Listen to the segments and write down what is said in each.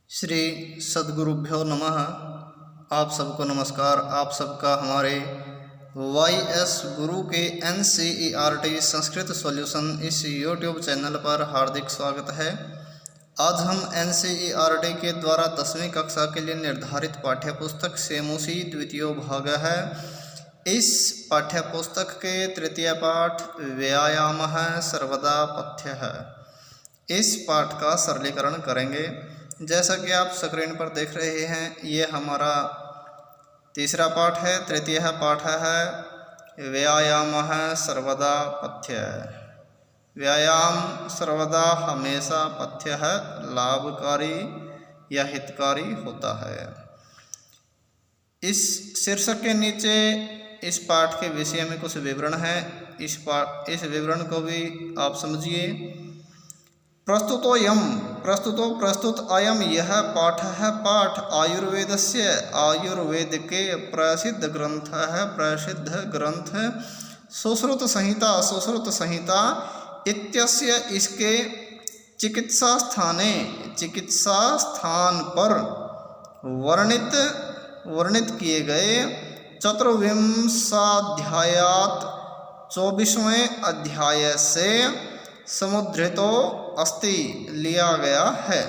श्री सद्गुरुभ्यो नमः। आप सबको नमस्कार। आप सबका हमारे YS गुरु के NCERT संस्कृत सॉल्यूशन इस YouTube चैनल पर हार्दिक स्वागत है। आज हम NCERT के द्वारा 10वीं कक्षा के लिए निर्धारित पाठ्यपुस्तक सेमोसी द्वितीय भाग है। इस पाठ्यपुस्तक के तृतीय पाठ व्यायाम सर्वदा पथ्य है। इस पाठ का सरलीकरण करेंगे। जैसा कि आप स्क्रीन पर देख रहे हैं, ये हमारा तीसरा पाठ है। तृतीय पाठ है व्यायाम सर्वदा पथ्य। व्यायाम सर्वदा हमेशा पथ्य है, लाभकारी या हितकारी होता है। इस शीर्षक के नीचे इस पाठ के विषय में कुछ विवरण है। इस विवरण को भी आप समझिए। प्रस्तुत अयम यह पाठ है। पाठ आयुर्वेदस्य आयुर्वेद के प्रसिद्ध ग्रंथ सुश्रुत संहिता इत्यस्य इसके चिकित्सा स्थान पर वर्णित किए गए 24वें अध्याय से समुद्धृतो अस्ति लिया गया है।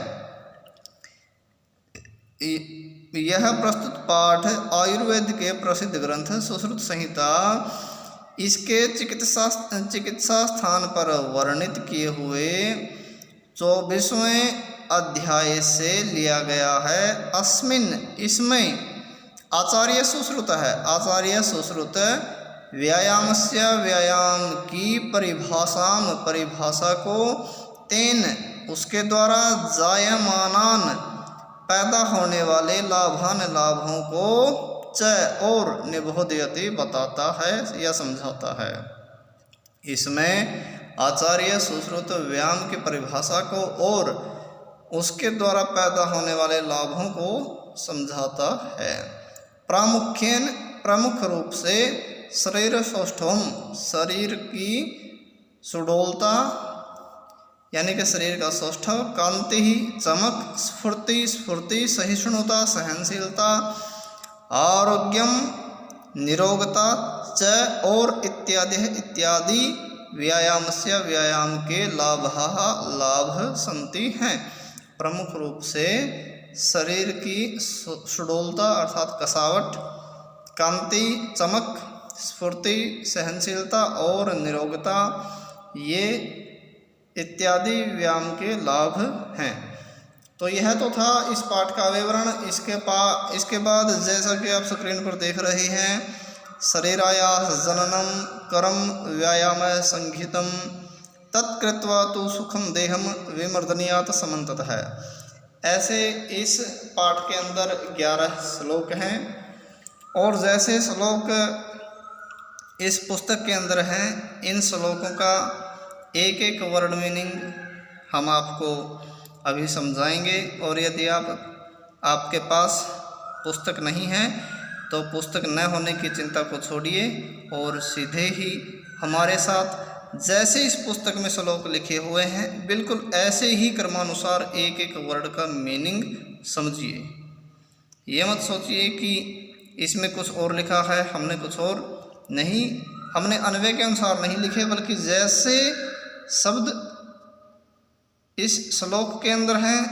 यह प्रस्तुत पाठ आयुर्वेद के प्रसिद्ध ग्रंथ सुश्रुत संहिता इसके चिकित्सा स्थान पर वर्णित किए हुए 24वें अध्याय से लिया गया है। इसमें आचार्य सुश्रुत व्यायाम की परिभाषा को तेन उसके द्वारा जायमानान पैदा होने वाले लाभों को च और निबोधयति बताता है या समझाता है। इसमें आचार्य सुश्रुत व्यायाम की परिभाषा को और उसके द्वारा पैदा होने वाले लाभों को समझाता है। प्रमुख रूप से शरीर सौष्ठवम, शरीर की सुडौलता यानी कि शरीर का सौष्ठव, कांति ही चमक, स्फूर्ति सहिष्णुता सहनशीलता, आरोग्यम निरोगता च और इत्यादि व्यायाम के लाभ संति हैं। प्रमुख रूप से शरीर की सुडौलता अर्थात कसावट, कांति चमक, स्फूर्ति सहनशीलता और निरोगता, ये इत्यादि व्यायाम के लाभ हैं। तो यह तो था इस पाठ का विवरण। इसके बाद जैसा कि आप स्क्रीन पर देख रहे हैं, शरीरायास जननम करम व्यायाम संहितम तत्कृत्वा तो सुखम देहम विमर्दनीयात समन्तत है। ऐसे इस पाठ के अंदर 11 श्लोक हैं और जैसे श्लोक इस पुस्तक के अंदर हैं, इन श्लोकों का एक वर्ड मीनिंग हम आपको अभी समझाएंगे। और यदि आपके पास पुस्तक नहीं है तो पुस्तक न होने की चिंता को छोड़िए और सीधे ही हमारे साथ जैसे इस पुस्तक में श्लोक लिखे हुए हैं बिल्कुल ऐसे ही क्रमानुसार एक वर्ड का मीनिंग समझिए। ये मत सोचिए कि इसमें कुछ और लिखा है, हमने कुछ और नहीं, हमने अन्वय के अनुसार नहीं लिखे, बल्कि जैसे शब्द इस श्लोक के अंदर हैं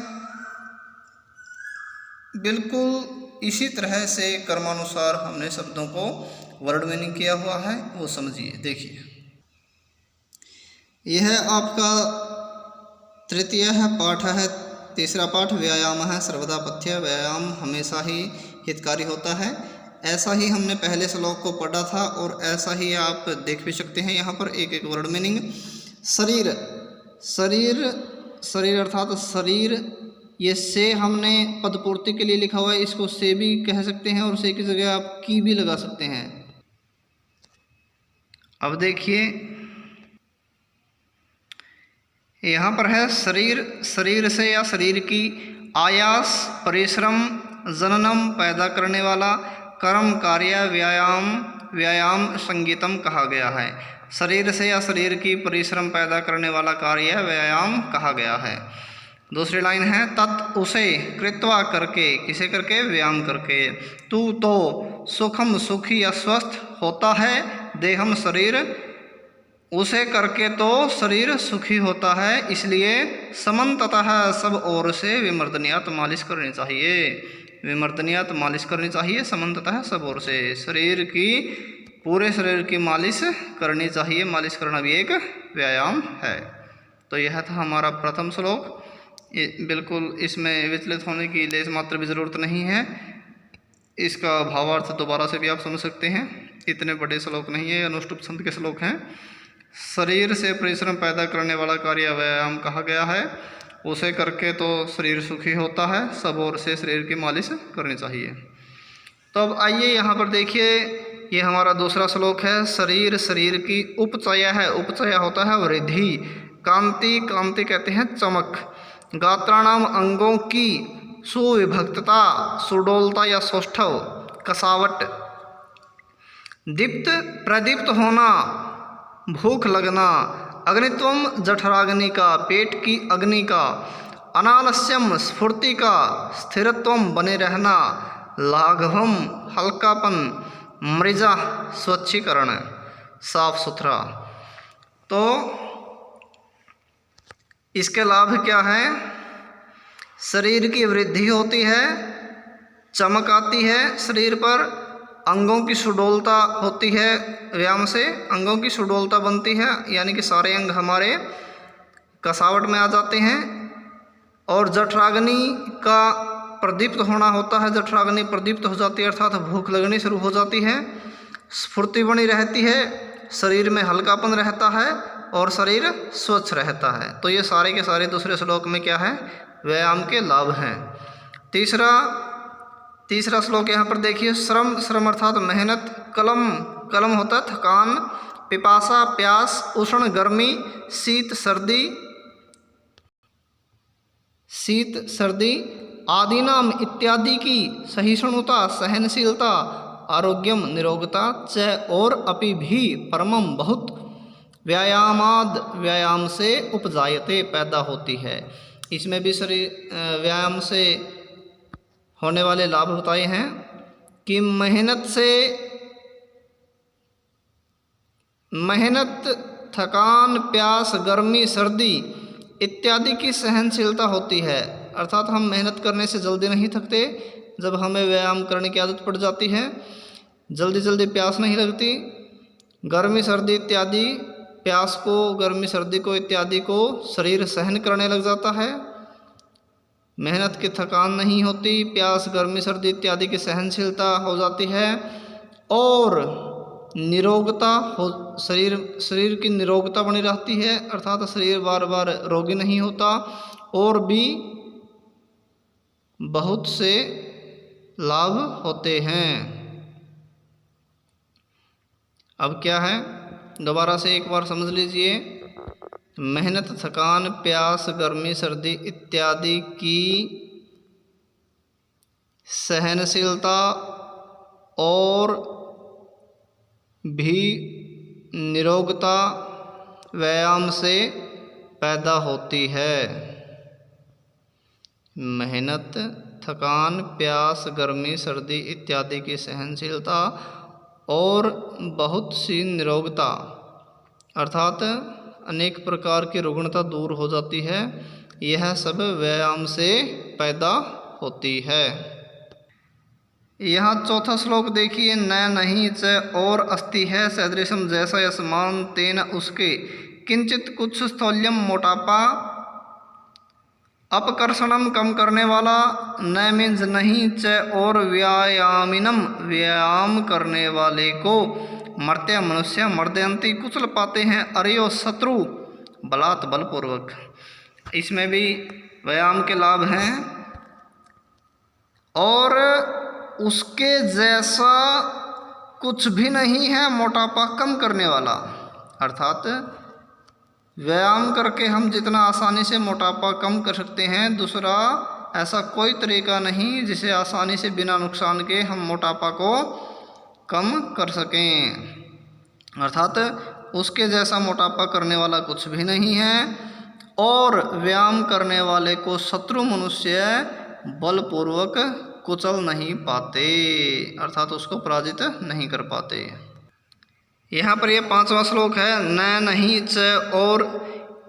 बिल्कुल इसी तरह से कर्मानुसार हमने शब्दों को वर्ड मीनिंग किया हुआ है, वो समझिए। देखिए, यह आपका तृतीय पाठ है। तीसरा पाठ व्यायाम है सर्वदा पथ्य। व्यायाम हमेशा ही हितकारी होता है। ऐसा ही हमने पहले श्लोक को पढ़ा था और ऐसा ही आप देख भी सकते हैं। यहाँ पर एक वर्ड मीनिंग शरीर अर्थात शरीर, ये से हमने पदपूर्ति के लिए लिखा हुआ है, इसको से भी कह सकते हैं और से की जगह आप की भी लगा सकते हैं। अब देखिए, यहाँ पर है शरीर से या शरीर की, आयास परिश्रम, जननम पैदा करने वाला, कर्म कार्य व्यायाम संगीतम कहा गया है। शरीर से या शरीर की परिश्रम पैदा करने वाला कार्य व्यायाम कहा गया है। दूसरी लाइन है तत् उसे कृत्वा करके, किसे करके, व्यायाम करके। तू तो सुखम सुखी या स्वस्थ होता है, देहम शरीर, उसे करके तो शरीर सुखी होता है, इसलिए समन्ततः सब ओर से विमर्दनियात मालिश करनी चाहिए, विमर्दनियात मालिश करनी चाहिए, समन्ततः सब ओर से शरीर की, पूरे शरीर की मालिश करनी चाहिए। मालिश करना भी एक व्यायाम है। तो यह था हमारा प्रथम श्लोक। बिल्कुल इसमें विचलित होने की लेस मात्र भी ज़रूरत नहीं है। इसका भावार्थ दोबारा से भी आप समझ सकते हैं, इतने बड़े श्लोक नहीं है, अनुष्टुप छंद के श्लोक हैं। शरीर से परिश्रम पैदा करने वाला कार्य व्यायाम कहा गया है, उसे करके तो शरीर सुखी होता है, सब ओर से शरीर की मालिश करनी चाहिए। तो अब आइए यहाँ पर देखिए, ये हमारा दूसरा श्लोक है। शरीर, शरीर की उपचय है, उपचय होता है वृद्धि, कांति, कांति कहते हैं चमक, गात्राणाम अंगों की सुविभक्तता, सुडोलता या सौष्ठव, कसावट, दीप्त प्रदीप्त होना, भूख लगना, अग्नित्वम जठराग्नि का, पेट की अग्नि का, अनालस्यम स्फूर्ति का, स्थिरत्वम बने रहना, लाघवम हल्कापन, मृजा स्वच्छीकरण साफ सुथरा। तो इसके लाभ क्या है? शरीर की वृद्धि होती है, चमक आती है शरीर पर, अंगों की सुडोलता होती है, व्यायाम से अंगों की सुडोलता बनती है, यानी कि सारे अंग हमारे कसावट में आ जाते हैं। और जठराग्नि का प्रदीप्त होना होता है, जठराग्नि प्रदीप्त हो जाती है अर्थात भूख लगनी शुरू हो जाती है, स्फूर्ति बनी रहती है, शरीर में हल्कापन रहता है और शरीर स्वच्छ रहता है। तो ये सारे के सारे दूसरे श्लोक में क्या है? व्यायाम के लाभ हैं। तीसरा श्लोक यहाँ पर देखिए, श्रम, श्रम अर्थात मेहनत, कलम, कलम होता है थकान, पिपासा प्यास, उष्ण गर्मी, शीत सर्दी, शीत सर्दी, आदिनाम इत्यादि की सहिष्णुता, सहनशीलता, आरोग्यम निरोगता, च और अपि भी परमम बहुत, व्यायामाद व्यायाम से उपजायते पैदा होती है। इसमें भी शरीर व्यायाम से होने वाले लाभ बताए हैं कि मेहनत, थकान, प्यास, गर्मी, सर्दी इत्यादि की सहनशीलता होती है, अर्थात हम मेहनत करने से जल्दी नहीं थकते। जब हमें व्यायाम करने की आदत पड़ जाती है, जल्दी जल्दी प्यास नहीं लगती, गर्मी सर्दी इत्यादि प्यास को, गर्मी सर्दी को इत्यादि को शरीर सहन करने लग जाता है। मेहनत की थकान नहीं होती, प्यास गर्मी सर्दी इत्यादि की सहनशीलता हो जाती है और निरोगता हो, शरीर की निरोगता बनी रहती है, अर्थात शरीर बार बार रोगी नहीं होता। और भी बहुत से लाभ होते हैं। अब क्या है, दोबारा से एक बार समझ लीजिए। मेहनत, थकान, प्यास, गर्मी सर्दी इत्यादि की सहनशीलता और भी निरोगता व्यायाम से पैदा होती है। मेहनत, थकान, प्यास, गर्मी सर्दी इत्यादि की सहनशीलता और बहुत सी निरोगता, अर्थात अनेक प्रकार की रुग्णता दूर हो जाती है। यह सब व्यायाम से पैदा होती है। यहाँ चौथा श्लोक देखिए, न नहीं च और अस्ति है सदृशम जैसा यशमान तेन उसके, किंचित कुछ स्थौल्यम मोटापा, अपकर्षणम कम करने वाला, न मीन्स नहीं, च और व्यायामिनम व्यायाम करने वाले को, मर्त्य मनुष्य मर्दयंती कुचल पाते हैं, अरयो शत्रु बलात् बलपूर्वक। इसमें भी व्यायाम के लाभ हैं और उसके जैसा कुछ भी नहीं है मोटापा कम करने वाला, अर्थात व्यायाम करके हम जितना आसानी से मोटापा कम कर सकते हैं, दूसरा ऐसा कोई तरीका नहीं जिसे आसानी से बिना नुकसान के हम मोटापा को कम कर सकें। अर्थात उसके जैसा मोटापा करने वाला कुछ भी नहीं है और व्यायाम करने वाले को शत्रु मनुष्य बलपूर्वक कुचल नहीं पाते, अर्थात उसको पराजित नहीं कर पाते। यहाँ पर ये 5वां श्लोक है, न नहीं च और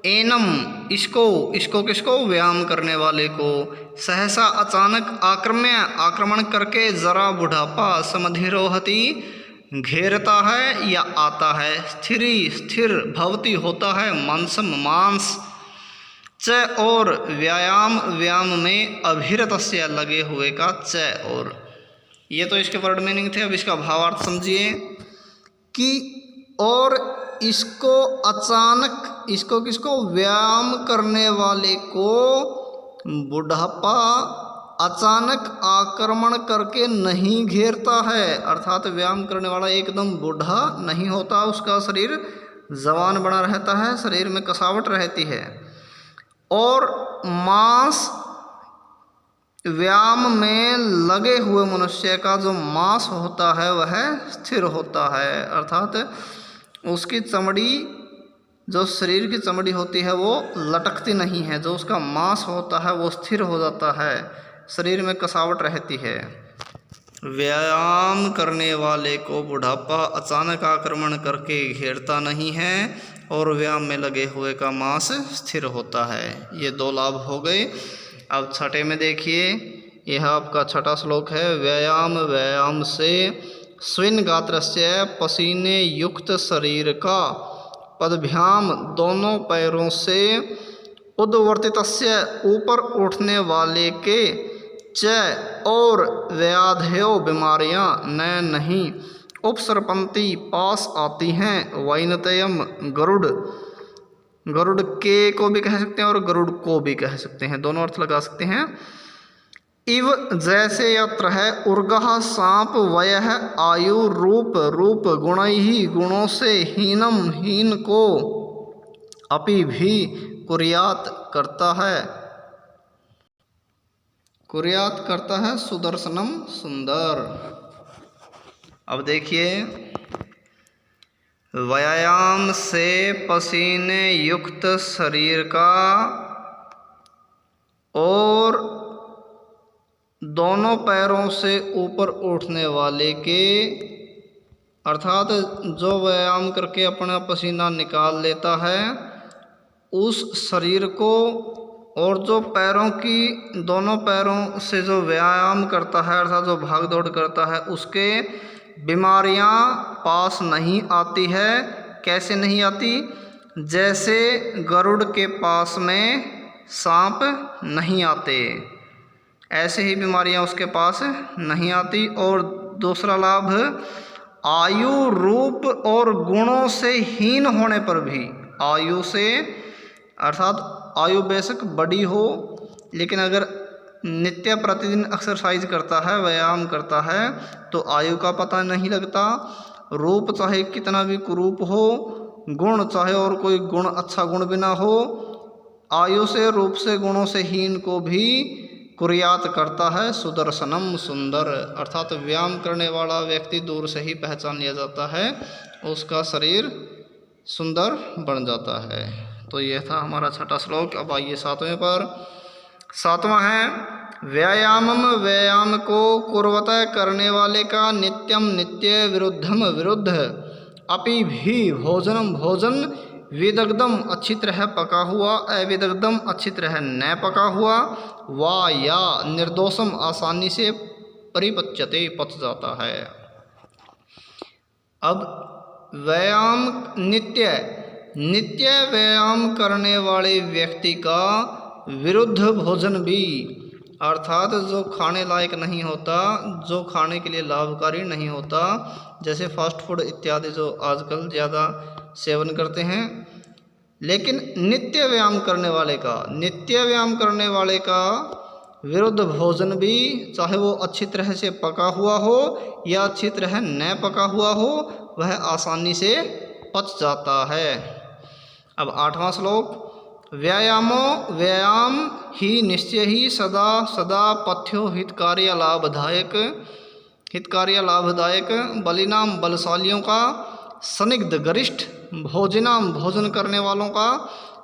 एनम, इसको किसको, व्यायाम करने वाले को, सहसा अचानक आक्रमण करके जरा बुढ़ापा समधिरोहति घेरता है या आता है, स्थिर भवती होता है, मांसम मांस, च और व्यायाम में अभिरतस्य लगे हुए का च और। ये तो इसके वर्ड मीनिंग थे। अब इसका भावार्थ समझिए कि और इसको अचानक, इसको किसको, व्यायाम करने वाले को बुढ़ापा अचानक आक्रमण करके नहीं घेरता है, अर्थात व्यायाम करने वाला एकदम बूढ़ा नहीं होता, उसका शरीर जवान बना रहता है, शरीर में कसावट रहती है। और मांस, व्यायाम में लगे हुए मनुष्य का जो मांस होता है वह स्थिर होता है, अर्थात उसकी चमड़ी, जो शरीर की चमड़ी होती है वो लटकती नहीं है, जो उसका मांस होता है वो स्थिर हो जाता है, शरीर में कसावट रहती है। व्यायाम करने वाले को बुढ़ापा अचानक आक्रमण करके घेरता नहीं है और व्यायाम में लगे हुए का मांस स्थिर होता है। ये 2 लाभ हो गए। अब छठे में देखिए, यह आपका छठा श्लोक है, व्यायाम से स्विन गात्रस्य पसीने युक्त शरीर का पदभ्याम दोनों पैरों से उद्वर्तितस्य ऊपर उठने वाले के च और व्याधयो बीमारियां न नहीं उपसर्पंती पास आती हैं, वैनतयम गरुड़ के को भी कह सकते हैं और गरुड़ को भी कह सकते हैं, दोनों अर्थ लगा सकते हैं। इव जैसे यत्र है उर्गः सांप वयः आयु रूप गुणैहि गुणों से हीन को अपि भी कुर्यात करता है सुदर्शनम सुंदर। अब देखिए, व्यायाम से पसीने युक्त शरीर का और दोनों पैरों से ऊपर उठने वाले के, अर्थात जो व्यायाम करके अपना पसीना निकाल लेता है उस शरीर को, और जो दोनों पैरों से जो व्यायाम करता है अर्थात जो भाग दौड़ करता है उसके बीमारियां पास नहीं आती है। कैसे नहीं आती? जैसे गरुड़ के पास में सांप नहीं आते, ऐसे ही बीमारियां उसके पास नहीं आती। और दूसरा लाभ, आयु रूप और गुणों से हीन होने पर भी, आयु से अर्थात आयु बेशक बड़ी हो लेकिन अगर नित्य प्रतिदिन एक्सरसाइज करता है, व्यायाम करता है तो आयु का पता नहीं लगता। रूप चाहे कितना भी कुरूप हो, गुण चाहे और कोई गुण अच्छा गुण भी ना हो, आयु से रूप से गुणों से हीन को भी कुर्यात करता है सुदर्शनम सुंदर, अर्थात व्यायाम करने वाला व्यक्ति दूर से ही पहचान लिया जाता है, उसका शरीर सुंदर बन जाता है। तो यह था हमारा छठा श्लोक। अब आइए सातवें पर। सातवां है, व्यायामम, व्यायाम को कुर्वत करने वाले का नित्यम नित्य विरुद्धम विरुद्ध अपि भी भोजनम भोजन विदग्धम अच्छी तरह पका हुआ, अविदग्धम अच्छी तरह न पका हुआ, वा या निर्दोषम आसानी से परिपच्यते पच जाता है। अब व्यायाम नित्य व्यायाम करने वाले व्यक्ति का विरुद्ध भोजन भी, अर्थात जो खाने लायक नहीं होता, जो खाने के लिए लाभकारी नहीं होता, जैसे फास्ट फूड इत्यादि जो आजकल ज़्यादा सेवन करते हैं, लेकिन नित्य व्यायाम करने वाले का विरुद्ध भोजन भी, चाहे वो अच्छी तरह से पका हुआ हो या अच्छी तरह न पका हुआ हो, वह आसानी से पच जाता है। अब आठवां श्लोक, व्यायाम ही निश्चय ही सदा सदा पथ्यो हितकार्य लाभदायक बलिनाम बलशालियों का, सनिग्ध गरिष्ठ भोजनाम भोजन करने वालों का,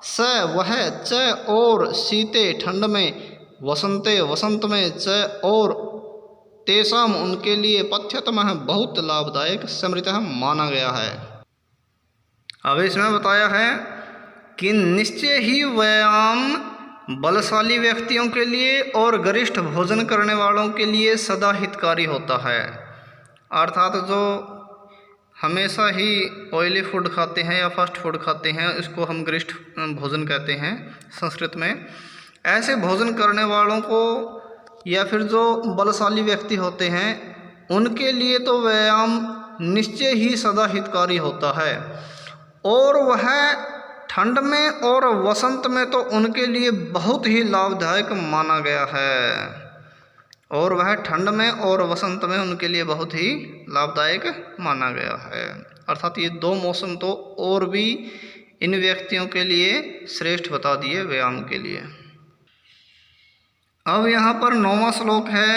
स वह, च और, शीते ठंड में, वसंते वसंत में, च और, तेषाम उनके लिए, पथ्यतमः बहुत लाभदायक, स्मृतः माना गया है। अब इसमें बताया है कि निश्चय ही व्यायाम बलशाली व्यक्तियों के लिए और गरिष्ठ भोजन करने वालों के लिए सदा हितकारी होता है। अर्थात जो हमेशा ही ऑयली फूड खाते हैं या फास्ट फूड खाते हैं, इसको हम गरिष्ठ भोजन कहते हैं संस्कृत में। ऐसे भोजन करने वालों को या फिर जो बलशाली व्यक्ति होते हैं उनके लिए तो व्यायाम निश्चय ही सदा हितकारी होता है, और वह ठंड में और वसंत में तो उनके लिए बहुत ही लाभदायक माना गया है। और वह ठंड में और वसंत में उनके लिए बहुत ही लाभदायक माना गया है। अर्थात ये दो मौसम तो और भी इन व्यक्तियों के लिए श्रेष्ठ बता दिए व्यायाम के लिए। अब यहाँ पर 9वां श्लोक है,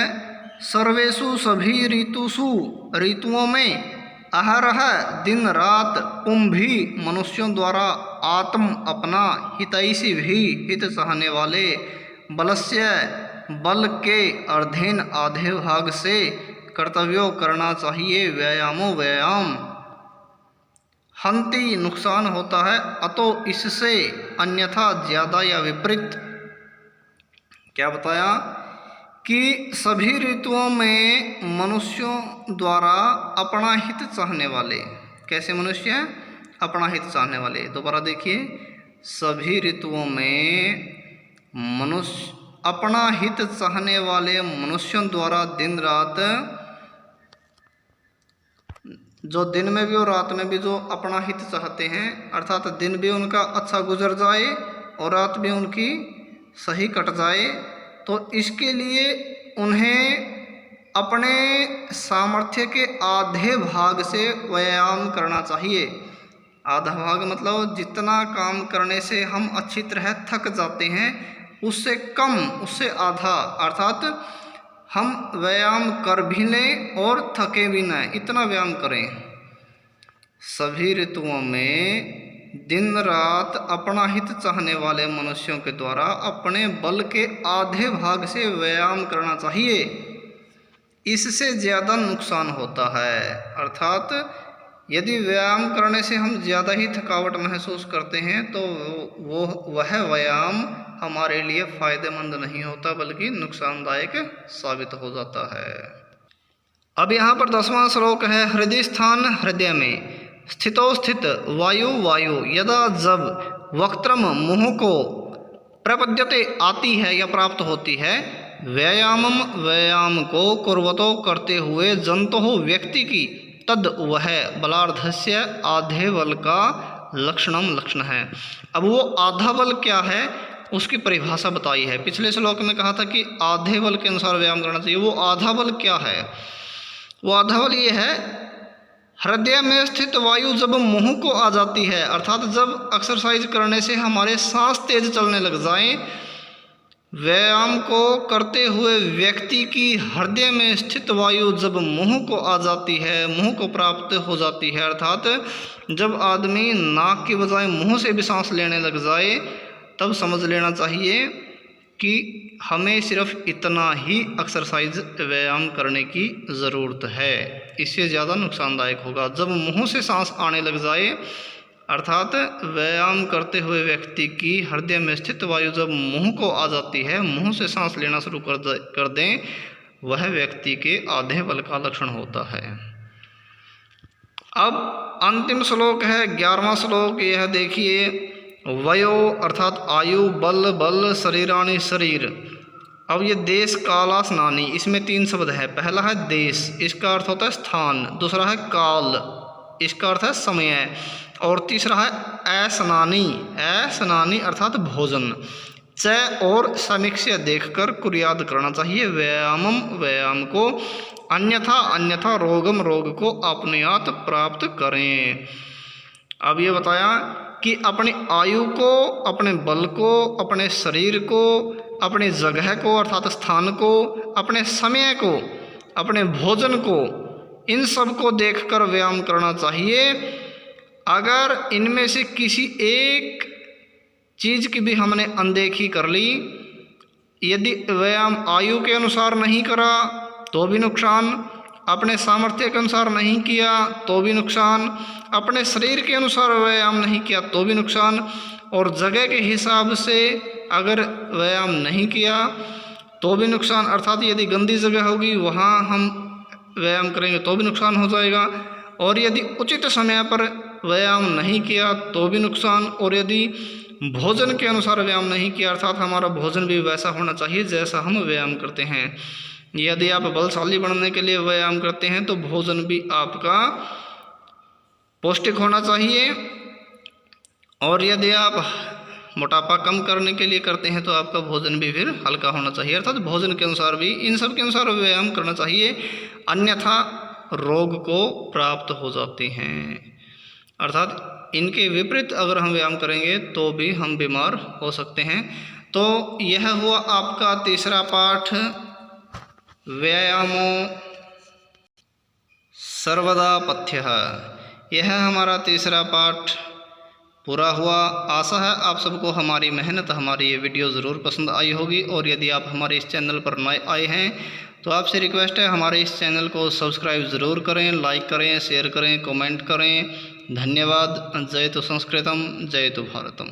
सर्वेषु सभी ऋतुषु, ऋतुओं में, अहरह दिन रात, पुंभी मनुष्यों द्वारा, आत्म अपना, हितैषी भी हित चाहने वाले, बलस्य बल के अर्धेन आधे भाग से, कर्तव्यों करना चाहिए, व्यायामो व्यायाम, हंति नुकसान होता है, अतो इससे, अन्यथा ज्यादा या विपरीत। क्या बताया कि सभी ऋतुओं में मनुष्यों द्वारा अपना हित चाहने वाले, कैसे मनुष्य हैं? अपना हित चाहने वाले। दोबारा देखिए, सभी ऋतुओं में मनुष्य अपना हित चाहने वाले मनुष्यों द्वारा दिन रात, जो दिन में भी और रात में भी जो अपना हित चाहते हैं, अर्थात दिन भी उनका अच्छा गुजर जाए और रात भी उनकी सही कट जाए, तो इसके लिए उन्हें अपने सामर्थ्य के आधे भाग से व्यायाम करना चाहिए। आधा भाग मतलब जितना काम करने से हम अच्छी तरह थक जाते हैं उससे कम, उससे आधा, अर्थात हम व्यायाम कर भी लें और थके भी न, इतना व्यायाम करें। सभी ऋतुओं में दिन रात अपना हित चाहने वाले मनुष्यों के द्वारा अपने बल के आधे भाग से व्यायाम करना चाहिए, इससे ज़्यादा नुकसान होता है। अर्थात यदि व्यायाम करने से हम ज़्यादा ही थकावट महसूस करते हैं तो वह व्यायाम हमारे लिए फ़ायदेमंद नहीं होता बल्कि नुकसानदायक साबित हो जाता है। अब यहाँ पर 10वां श्लोक है, हृदय स्थान, हृदय में, स्थितो स्थित, वायु वायु, यदा जब, वक्त्रम मुँह को, प्रपद्यते आती है या प्राप्त होती है, व्यायामम व्यायाम को, कुर्वतो करते हुए, जंतो व्यक्ति की, तद वह, बलार्धस्य आधे बल का लक्षणम लक्षण है। अब वो आधा बल क्या है उसकी परिभाषा बताई है। पिछले श्लोक में कहा था कि आधे बल के अनुसार व्यायाम करना चाहिए। वो आधा बल क्या है? वो आधा बल ये है, हृदय में स्थित वायु जब मुंह को आ जाती है, अर्थात जब एक्सरसाइज करने से हमारे सांस तेज चलने लग जाए, व्यायाम को करते हुए व्यक्ति की हृदय में स्थित वायु जब मुंह को आ जाती है, मुंह को प्राप्त हो जाती है, अर्थात जब आदमी नाक की बजाय मुंह से भी सांस लेने लग जाए, तब समझ लेना चाहिए कि हमें सिर्फ इतना ही एक्सरसाइज व्यायाम करने की ज़रूरत है, इससे ज़्यादा नुकसानदायक होगा। जब मुंह से सांस आने लग जाए, अर्थात व्यायाम करते हुए व्यक्ति की हृदय में स्थित वायु जब मुंह को आ जाती है, मुंह से सांस लेना शुरू कर दें, वह व्यक्ति के आधे बल का लक्षण होता है। अब अंतिम श्लोक है 11वां श्लोक, यह देखिए, वयो अर्थात आयु, बल बल, शरीराणि शरीर। अब ये देश काला स्नानी, इसमें 3 शब्द है। पहला है देश, इसका अर्थ होता है स्थान, दूसरा है काल, इसका अर्थ है समय, और तीसरा है अस्नानी, अस्नानी अर्थात भोजन। च और समीक्ष्य देखकर कुर्याद करना चाहिए व्यायामम व्यायाम को, अन्यथा अन्यथा रोगम रोग को अपने आप प्राप्त करें। अब ये बताया कि अपनी आयु को, अपने बल को, अपने शरीर को, अपनी जगह को अर्थात स्थान को, अपने समय को, अपने भोजन को, इन सब को देखकर व्यायाम करना चाहिए। अगर इनमें से किसी एक चीज़ की भी हमने अनदेखी कर ली। यदि व्यायाम आयु के अनुसार नहीं करा तो भी नुकसान, अपने सामर्थ्य के अनुसार नहीं किया तो भी नुकसान, अपने शरीर के अनुसार व्यायाम नहीं किया तो भी नुकसान, और जगह के हिसाब से अगर व्यायाम नहीं किया तो भी नुकसान। अर्थात यदि गंदी जगह होगी वहाँ हम व्यायाम करेंगे तो भी नुकसान हो जाएगा, और यदि उचित समय पर व्यायाम नहीं किया तो भी नुकसान, और यदि भोजन के अनुसार व्यायाम नहीं किया अर्थात हमारा भोजन भी वैसा होना चाहिए जैसा हम व्यायाम करते हैं। यदि आप बलशाली बनने के लिए व्यायाम करते हैं तो भोजन भी आपका पौष्टिक होना चाहिए, और यदि आप मोटापा कम करने के लिए करते हैं तो आपका भोजन भी फिर हल्का होना चाहिए। अर्थात भोजन के अनुसार भी इन सब के अनुसार व्यायाम करना चाहिए, अन्यथा रोग को प्राप्त हो जाते हैं। अर्थात इनके विपरीत अगर हम व्यायाम करेंगे तो भी हम बीमार हो सकते हैं। तो यह हुआ आपका तीसरा पाठ, व्यायामो सर्वदा पथ्यः। यह हमारा तीसरा पाठ पूरा हुआ। आशा है आप सबको हमारी मेहनत, हमारी ये वीडियो ज़रूर पसंद आई होगी, और यदि आप हमारे इस चैनल पर नए आए हैं तो आपसे रिक्वेस्ट है हमारे इस चैनल को सब्सक्राइब ज़रूर करें, लाइक करें, शेयर करें, कमेंट करें। धन्यवाद। जय तो संस्कृतम, जय तो भारतम।